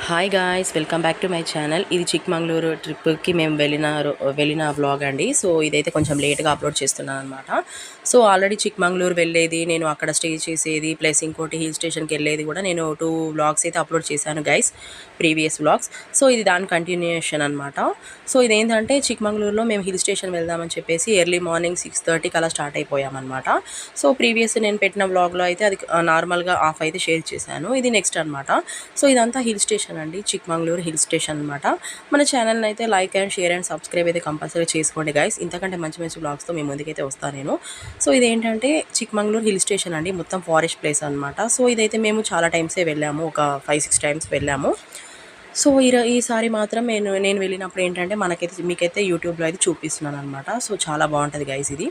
Hi guys, welcome back to my channel. ఇది చిక్మంగళూరు ట్రిప్కి మేము వెళ్ళిన వ్లాగ్ అండి. సో ఇదైతే కొంచెం లేట్గా అప్లోడ్ చేస్తున్నాను అనమాట. సో ఆల్రెడీ చిక్మంగళూరు వెళ్ళేది, నేను అక్కడ స్టే చేసేది, ప్లస్ ఇంకోటి హిల్ స్టేషన్కి వెళ్ళేది కూడా నేను 2 వ్లాగ్స్ అయితే అప్లోడ్ చేశాను గైస్, ప్రీవియస్ వ్లాగ్స్. సో ఇది దాని కంటిన్యూషన్ అనమాట. సో ఇదేంటంటే చిక్మంగళూరులో మేము హిల్ స్టేషన్ వెళ్దామని చెప్పేసి ఎర్లీ మార్నింగ్ 6:30కి అలా స్టార్ట్ అయిపోయామన్నమాట. సో ప్రీవియస్ నేను పెట్టిన వ్లాగ్లో అయితే అది నార్మల్గా ఆఫ్ అయితే షేర్ చేశాను. ఇది నెక్స్ట్ అనమాట. సో ఇదంతా హిల్ స్టేషన్ అండి, చిక్మంగళూరు హిల్ స్టేషన్ అనమాట. మన ఛానల్ని అయితే like and share and subscribe అయితే కంపల్సరీ చేసుకోండి గైస్. ఇంతకంటే మంచి మంచి బ్లాగ్స్తో మీ ముందుకైతే వస్తాను నేను. సో ఇదేంటంటే చిక్మంగళూరు హిల్ స్టేషన్ అండి, మొత్తం ఫారెస్ట్ ప్లేస్ అనమాట. సో ఇదైతే మేము చాలా టైమ్సే వెళ్ళాము, ఒక 5-6 టైమ్స్ వెళ్ళాము. సో ఈసారి మాత్రం నేను వెళ్ళినప్పుడు ఏంటంటే మీకైతే యూట్యూబ్లో అయితే చూపిస్తున్నాను అనమాట. సో చాలా బాగుంటుంది గైస్ ఇది.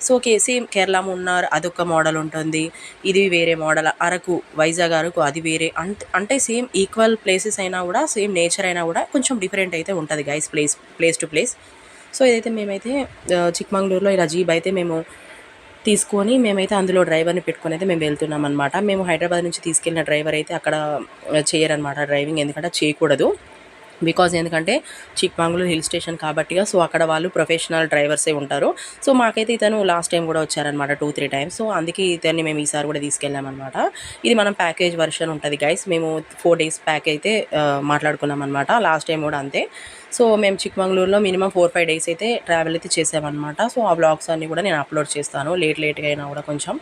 సో సేమ్ కేరళ మున్నార్ అదొక మోడల్ ఉంటుంది, ఇది వేరే మోడల్. అరకు, వైజాగ్ అరకు అది వేరే. అంటే సేమ్ ఈక్వల్ ప్లేసెస్ అయినా కూడా, సేమ్ నేచర్ అయినా కూడా కొంచెం డిఫరెంట్ అయితే ఉంటుంది guys, place to place. So ఇదైతే మేమైతే చిక్మంగళూరులో ఇలా జీప్ అయితే తీసుకొని మేమైతే అందులో డ్రైవర్ని పెట్టుకొని అయితే మేము వెళ్తున్నాం అనమాట. మేము హైదరాబాద్ నుంచి తీసుకెళ్ళిన డ్రైవర్ అయితే అక్కడ చేయరనమాట డ్రైవింగ్, ఎందుకంటే చేయకూడదు. ఎందుకంటే చిక్మంగళూరు హిల్ స్టేషన్ కాబట్టిగా, సో అక్కడ వాళ్ళు ప్రొఫెషనల్ డ్రైవర్సే ఉంటారు. సో మాకైతే ఇతను లాస్ట్ టైం కూడా వచ్చారనమాట 2-3 టైమ్స్. సో అందుకే ఇతన్ని మేము ఈసారి కూడా తీసుకెళ్ళామన్నమాట. ఇది మనం ప్యాకేజ్ వర్షన్ ఉంటుంది గైస్. మేము 4 days ప్యాక్ అయితే మాట్లాడుకున్నాం అనమాట. లాస్ట్ టైం కూడా అంతే. సో మేము చిక్మంగళూరులో మినిమం 4-5 days అయితే ట్రావెల్ అయితే చేసామన్నమాట. సో ఆ వ్లాగ్స్ అన్నీ కూడా నేను అప్లోడ్ చేస్తాను, లేట్గా అయినా కూడా కొంచెం.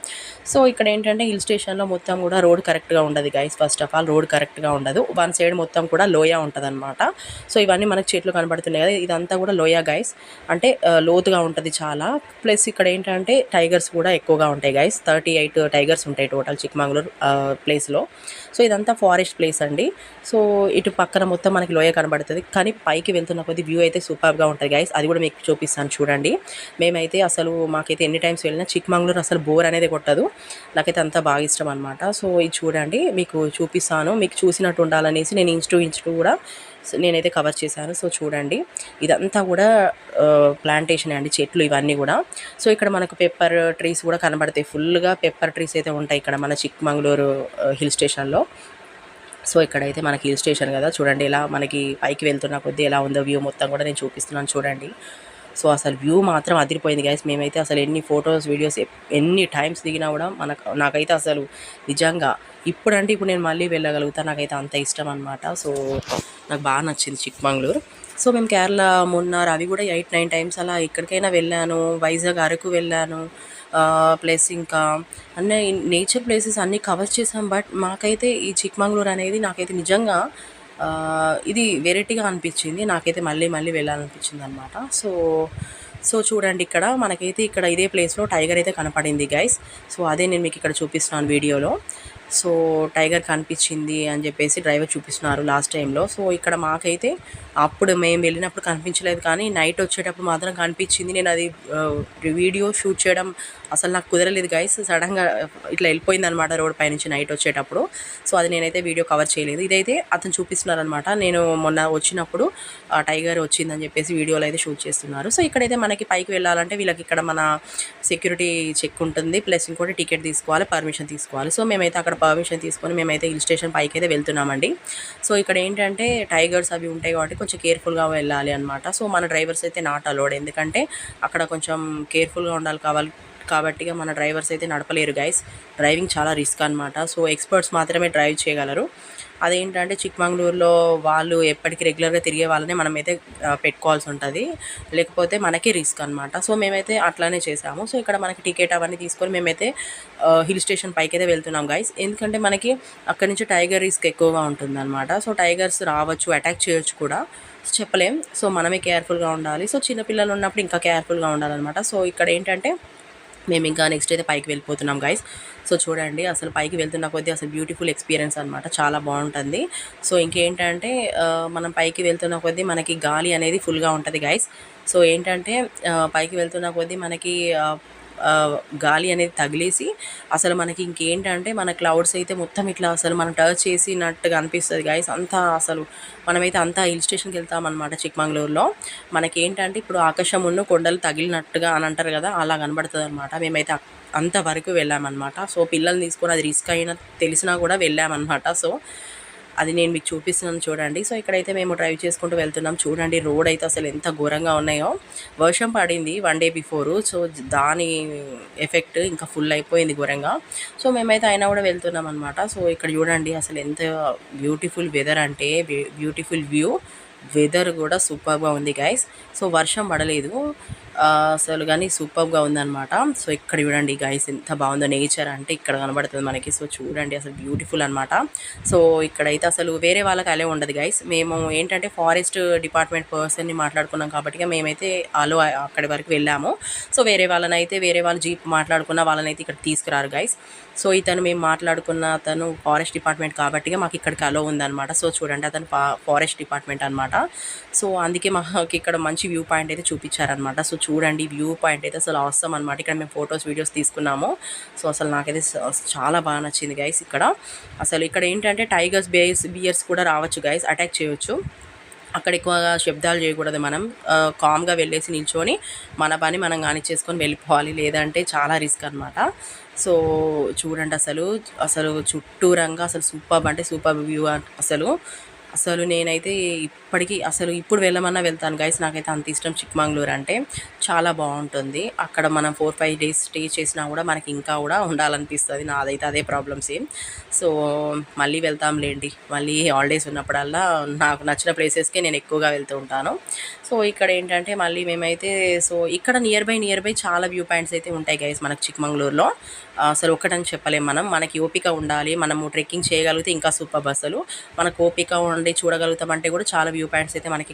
సో ఇక్కడ ఏంటంటే హిల్ స్టేషన్లో మొత్తం కూడా రోడ్ కరెక్ట్గా ఉండదు guys. First of all road కరెక్ట్గా ఉండదు. వన్ సైడ్ మొత్తం కూడా లోయ ఉంటుంది అనమాట. సో ఇవన్నీ మనకు చెట్లు కనబడుతున్నాయి కదా, ఇదంతా కూడా లోయ గైస్, అంటే లోతుగా ఉంటుంది చాలా. ప్లస్ ఇక్కడ ఏంటంటే టైగర్స్ కూడా ఎక్కువగా ఉంటాయి గైస్. 38 టైగర్స్ ఉంటాయి టోటల్ చిక్మంగళూరు ప్లేస్లో. సో ఇదంతా ఫారెస్ట్ ప్లేస్ అండి. సో ఇటు పక్కన మొత్తం మనకి లోయ కనబడుతుంది, కానీ పైకి వెళ్తున్న కొద్ది వ్యూ అయితే సూపర్గా ఉంటుంది గైస్. అది కూడా మీకు చూపిస్తాను చూడండి. మాకైతే ఎన్ని టైమ్స్ వెళ్ళినా చిక్మంగళూరు అసలు బోర్ అనేది కొట్టదు. నాకైతే అంతా బాగా ఇష్టం అనమాట. సో ఇది చూడండి, మీకు చూపిస్తాను. మీకు చూసినట్టు ఉండాలనేసి నేను ఇంచు కూడా నేనైతే కవర్ చేశాను. సో చూడండి, ఇదంతా కూడా ప్లాంటేషన్ అండి, చెట్లు ఇవన్నీ కూడా. సో ఇక్కడ మనకు పెప్పర్ ట్రీస్ కూడా కనబడతాయి, ఫుల్గా పెప్పర్ ట్రీస్ అయితే ఉంటాయి ఇక్కడ మన చిక్మంగళూరు హిల్ స్టేషన్లో. సో ఇక్కడైతే మనకి హిల్ స్టేషన్ కదా, చూడండి ఇలా మనకి పైకి వెళ్తున్న కొద్దీ ఎలా ఉందో వ్యూ మొత్తం కూడా నేను చూపిస్తున్నాను చూడండి. సో అసలు వ్యూ మాత్రం అదిరిపోయింది గైస్. మేమైతే అసలు ఎన్ని ఫొటోస్ వీడియోస్ ఎన్ని టైమ్స్ దిగినా కూడా నాకైతే అసలు నిజంగా ఇప్పుడు నేను మళ్ళీ వెళ్ళగలుగుతాను, నాకైతే అంత ఇష్టం అనమాట. సో నాకు బాగా నచ్చింది చిక్మంగళూరు. సో మేము కేరళ మున్నార్ అవి కూడా 8-9 టైమ్స్ అలా ఎక్కడికైనా వెళ్ళాను. వైజాగ్ అరకు వెళ్ళాను. ప్లస్ ఇంకా అన్నీ నేచర్ ప్లేసెస్ అన్నీ కవర్ చేసాం. బట్ మాకైతే ఈ చిక్మంగళూరు అనేది నాకైతే నిజంగా ఇది వెరైటీగా అనిపించింది. నాకైతే మళ్ళీ వెళ్ళాలనిపించింది అనమాట. సో చూడండి, మనకైతే ఇదే ప్లేస్లో టైగర్ అయితే కనపడింది గైస్. సో అదే నేను మీకు ఇక్కడ చూపిస్తున్నాను వీడియోలో. సో టైగర్ కనిపించింది అని చెప్పేసి డ్రైవర్ చూపిస్తున్నారు లాస్ట్ టైంలో. సో ఇక్కడ మాకైతే అప్పుడు మేము వెళ్ళినప్పుడు కనిపించలేదు, కానీ నైట్ వచ్చేటప్పుడు మాత్రం కనిపించింది. నేను అది వీడియో షూట్ చేయడం అసలు నాకు కుదరలేదు గైస్. సడన్గా ఇట్లా వెళ్ళిపోయింది అనమాట రోడ్ పైనుంచి నైట్ వచ్చేటప్పుడు. సో అది నేనైతే వీడియో కవర్ చేయలేదు. ఇదైతే అతను చూపిస్తున్నారనమాట. నేను మొన్న వచ్చినప్పుడు టైగర్ వచ్చిందని చెప్పేసి వీడియోలో అయితే షూట్ చేస్తున్నారు. సో ఇక్కడైతే మనకి పైకి వెళ్ళాలంటే వీళ్ళకి ఇక్కడ మన సెక్యూరిటీ చెక్ ఉంటుంది, ప్లస్ ఇంకోటి టికెట్ తీసుకోవాలి, పర్మిషన్ తీసుకోవాలి. సో మేమైతే అక్కడ పర్మిషన్ తీసుకొని మేమైతే హిల్ స్టేషన్ పైకి అయితే వెళ్తున్నామండి. సో ఇక్కడ ఏంటంటే టైగర్స్ అవి ఉంటాయి కాబట్టి కొంచెం కేర్ఫుల్గా వెళ్ళాలి అనమాట. సో మన డ్రైవర్స్ అయితే నాట్ అలౌడ్, ఎందుకంటే అక్కడ కొంచెం కేర్ఫుల్గా ఉండాలి కాబట్టి మన డ్రైవర్స్ అయితే నడపలేరు గైస్. డ్రైవింగ్ చాలా రిస్క్ అనమాట. సో ఎక్స్పర్ట్స్ మాత్రమే డ్రైవ్ చేయగలరు. అదేంటంటే చిక్మంగళూరులో వాళ్ళు ఎప్పటికీ రెగ్యులర్గా తిరిగే వాళ్ళనే మనమైతే పెట్టుకోవాల్సి ఉంటుంది, లేకపోతే మనకి రిస్క్ అనమాట. సో మేమైతే అట్లానే చేసాము. సో ఇక్కడ మనకి టికెట్ అవన్నీ తీసుకొని మేమైతే హిల్ స్టేషన్ పైకి అయితే వెళ్తున్నాం గైస్. ఎందుకంటే మనకి అక్కడి నుంచి టైగర్ రిస్క్ ఎక్కువగా ఉంటుందన్నమాట. సో టైగర్స్ రావచ్చు, అటాక్ చేయొచ్చు కూడా, చెప్పలేం. సో మనమే కేర్ఫుల్గా ఉండాలి. సో చిన్నపిల్లలు ఉన్నప్పుడు ఇంకా కేర్ఫుల్గా ఉండాలన్నమాట. సో ఇక్కడ ఏంటంటే మేము ఇంకా నెక్స్ట్ అయితే పైకి వెళ్ళిపోతున్నాం గైస్. సో చూడండి, అసలు పైకి వెళ్తున్న కొద్దీ అసలు బ్యూటిఫుల్ ఎక్స్పీరియన్స్ అనమాట, చాలా బాగుంటుంది. సో ఇంకేంటంటే మనం పైకి వెళ్తున్న కొద్దీ మనకి గాలి అనేది ఫుల్గా ఉంటుంది గైస్. సో ఏంటంటే పైకి వెళ్తున్న కొద్దీ మనకి గాలి అనేది తగిలేసి అసలు మనకి ఇంకేంటంటే మన క్లౌడ్స్ అయితే మొత్తం ఇట్లా అసలు మనం టచ్ చేసినట్టుగా అనిపిస్తుంది గైస్. అంతా అసలు మనమైతే అంతా హిల్ స్టేషన్కి వెళ్తామన్నమాట చిక్మంగళూరులో. మనకేంటంటే ఇప్పుడు ఆకాశం ఉన్న కొండలు తగిలినట్టుగా అని అంటారు కదా, అలా కనబడుతుంది అనమాట. మేమైతే అంతవరకు వెళ్ళామన్నమాట. సో పిల్లల్ని తీసుకొని అది రిస్క్ అయినా తెలిసినా కూడా వెళ్ళామన్నమాట. సో అది నేను మీకు చూపిస్తున్నాను చూడండి. సో ఇక్కడైతే మేము డ్రైవ్ చేసుకుంటూ వెళ్తున్నాం. చూడండి రోడ్ అయితే అసలు ఎంత ఘోరంగా ఉన్నాయో. వర్షం పడింది 1 డే బిఫోరు. సో దాని ఎఫెక్ట్ ఇంకా ఫుల్ అయిపోయింది ఘోరంగా. సో మేమైతే అయినా కూడా వెళ్తున్నాం అనమాట. సో ఇక్కడ చూడండి అసలు ఎంత బ్యూటిఫుల్ వెదర్ అంటే బ్యూటిఫుల్ వ్యూ. వెదర్ కూడా సూపర్గా ఉంది గైస్. సో వర్షం పడలేదు అసలు కానీ సూపర్గా ఉందన్నమాట. సో ఇక్కడ చూడండి గైస్ ఎంత బాగుందో నేచర్ అంటే ఇక్కడ కనబడుతుంది మనకి. సో చూడండి అసలు బ్యూటిఫుల్ అనమాట. సో ఇక్కడైతే అసలు వేరే వాళ్ళకి అలే ఉండదు గైస్. మేము ఏంటంటే ఫారెస్ట్ డిపార్ట్మెంట్ పర్సన్ని మాట్లాడుకున్నాం కాబట్టి మేమైతే అలో అక్కడి వరకు వెళ్ళాము. సో వేరే వాళ్ళు జీప్ మాట్లాడుకున్న వాళ్ళనైతే ఇక్కడ తీసుకురారు గైస్. సో ఇతను మేము మాట్లాడుకున్న అతను ఫారెస్ట్ డిపార్ట్మెంట్ కాబట్టి మాకు ఇక్కడికి అలో ఉందన్నమాట. సో చూడండి అతను ఫారెస్ట్ డిపార్ట్మెంట్ అనమాట. సో అందుకే మాకు ఇక్కడ మంచి వ్యూ పాయింట్ అయితే చూపించారనమాట. సో చూడండి వ్యూ పాయింట్ అయితే అసలు అవసరం అనమాట. ఇక్కడ మేము ఫొటోస్ వీడియోస్ తీసుకున్నాము. సో అసలు నాకైతే చాలా బాగా నచ్చింది గైస్. ఇక్కడ అసలు ఇక్కడ ఏంటంటే టైగర్స్ బియర్స్ కూడా రావచ్చు గైస్, అటాక్ చేయవచ్చు. అక్కడ ఎక్కువగా శబ్దాలు చేయకూడదు. మనం కామ్గా వెళ్ళేసి నిల్చొని మన పని మనం కానిచ్చేసుకొని వెళ్ళిపోవాలి, లేదంటే చాలా రిస్క్ అనమాట. సో చూడండి అసలు చుట్టూరంగా అసలు సూపర్ అంటే సూపర్ వ్యూ. అసలు నేనైతే ఇప్పుడు వెళ్ళమన్నా వెళ్తాను గైస్. నాకైతే అంత ఇష్టం చిక్మంగళూరు అంటే. చాలా బాగుంటుంది అక్కడ. మనం 4-5 డేస్ స్టే చేసినా కూడా మనకి ఇంకా కూడా ఉండాలనిపిస్తుంది. నాదైతే అదే ప్రాబ్లమ్ సేమ్. సో మళ్ళీ వెళ్తాంలేండి. మళ్ళీ హాలిడేస్ ఉన్నప్పుడల్లా నాకు నచ్చిన ప్లేసెస్కే నేను ఎక్కువగా వెళ్తూ ఉంటాను. సో ఇక్కడ ఏంటంటే మళ్ళీ మేమైతే సో ఇక్కడ నియర్ బై చాలా వ్యూ పాయింట్స్ అయితే ఉంటాయి గైస్ మనకు చిక్మంగళూరులో. అసలు ఒక్కటని చెప్పలేం మనం. మనకి ఓపిక ఉండాలి, మనము ట్రెక్కింగ్ చేయగలిగితే ఇంకా సూపర్. అసలు మనకు ఓపిక ఉండి చూడగలుగుతామంటే కూడా చాలా వ్యూ పాయింట్స్ అయితే మనకి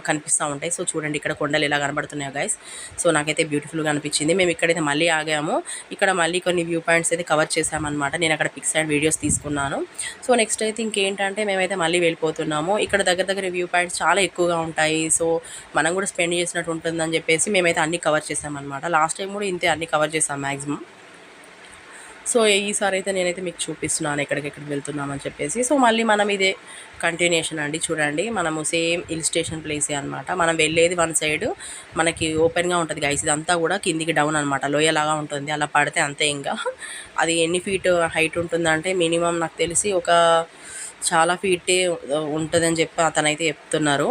కనిపిస్తూ ఉంటాయి. సో చూడండి ఇక్కడ కొండలు ఎలా కనబడుతున్నాయో గైస్. సో నాకైతే బ్యూటిఫుల్గా అనిపించింది. మేము ఇక్కడైతే మళ్ళీ ఆగాము. ఇక్కడ మళ్ళీ కొన్ని వ్యూ పాయింట్స్ అయితే కవర్ చేసామన్నమాట. నేను అక్కడ పిక్స్ అండ్ వీడియోస్ తీసుకున్నాను. సో నెక్స్ట్ అయితే ఇంకేంటంటే మేమైతే మళ్ళీ వెళ్ళిపోతున్నాము. ఇక్కడ దగ్గర వ్యూ పాయింట్స్ చాలా ఎక్కువగా ఉంటాయి. సో మనం కూడా స్పెండ్ చేసినట్టు ఉంటుందని చెప్పేసి మేమైతే అన్నీ కవర్ చేసామన్నమాట. లాస్ట్ టైం కూడా ఇంతే అన్నీ కవర్ చేసాం మ్యాక్సిమం. సో ఈసారి అయితే నేనైతే మీకు చూపిస్తున్నాను ఎక్కడికెక్కడికి వెళ్తున్నామని చెప్పేసి. సో మళ్ళీ మనం ఇదే కంటిన్యూషన్ అండి. చూడండి మనము సేమ్ హిల్ స్టేషన్ ప్లేసే అనమాట. మనం వెళ్ళేది వన్ సైడ్ మనకి ఓపెన్గా ఉంటుంది గైస్. ఇదంతా కూడా కిందికి డౌన్ అనమాట, లోయలాగా ఉంటుంది. అలా పడితే అంతే. ఇంకా అది ఎన్ని ఫీట్ హైట్ ఉంటుందంటే మినిమం నాకు తెలిసి ఒక చాలా ఫీటే ఉంటుందని చెప్పి అతనైతే చెప్తున్నారు.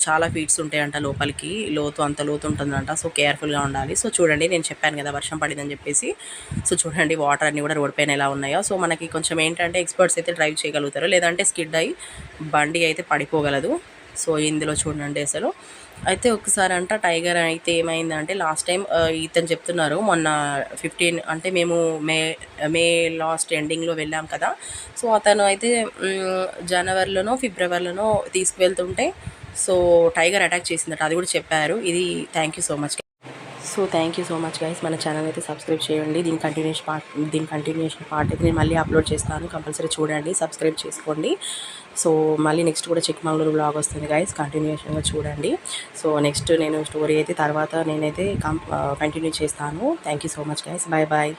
చాలా ఫీట్స్ ఉంటాయంట లోపలికి, అంత లోతు ఉంటుందంట. సో కేర్ఫుల్గా ఉండాలి. సో చూడండి నేను చెప్పాను కదా వర్షం పడిందని చెప్పేసి. సో చూడండి వాటర్ అన్నీ కూడా రోడ్ పైన ఎలా ఉన్నాయో. సో మనకి కొంచెం ఏంటంటే ఎక్స్పర్ట్స్ అయితే డ్రైవ్ చేయగలుగుతారు, లేదంటే స్కిడ్ అయ్యి బండి అయితే పడిపోగలదు. సో ఇందులో చూడండి అసలు అయితే ఒకసారి టైగర్ అయితే ఏమైందంటే లాస్ట్ టైం ఇతను చెప్తున్నారు మొన్న 15 అంటే మేము మే లాస్ట్ ఎండింగ్లో వెళ్ళాం కదా. సో అతను అయితే జనవరిలోనో ఫిబ్రవరిలోనో తీసుకువెళ్తుంటే సో టైగర్ అటాక్ చేసిందట, అది కూడా చెప్పారు. ఇది thank you so much guys. మన ఛానల్ అయితే సబ్స్క్రైబ్ చేయండి. దీని కంటిన్యూషన్ పార్ట్ అయితే నేను మళ్ళీ అప్లోడ్ చేస్తాను. కంపల్సరీ చూడండి, సబ్స్క్రైబ్ చేసుకోండి. సో మళ్ళీ నెక్స్ట్ కూడా చిక్మంగళూరు బ్లాగ్ వస్తుంది గైస్, కంటిన్యూషన్గా చూడండి. సో నెక్స్ట్ నేను స్టోరీ అయితే తర్వాత నేనైతే కంటిన్యూ చేస్తాను. Thank you so much guys. Bye.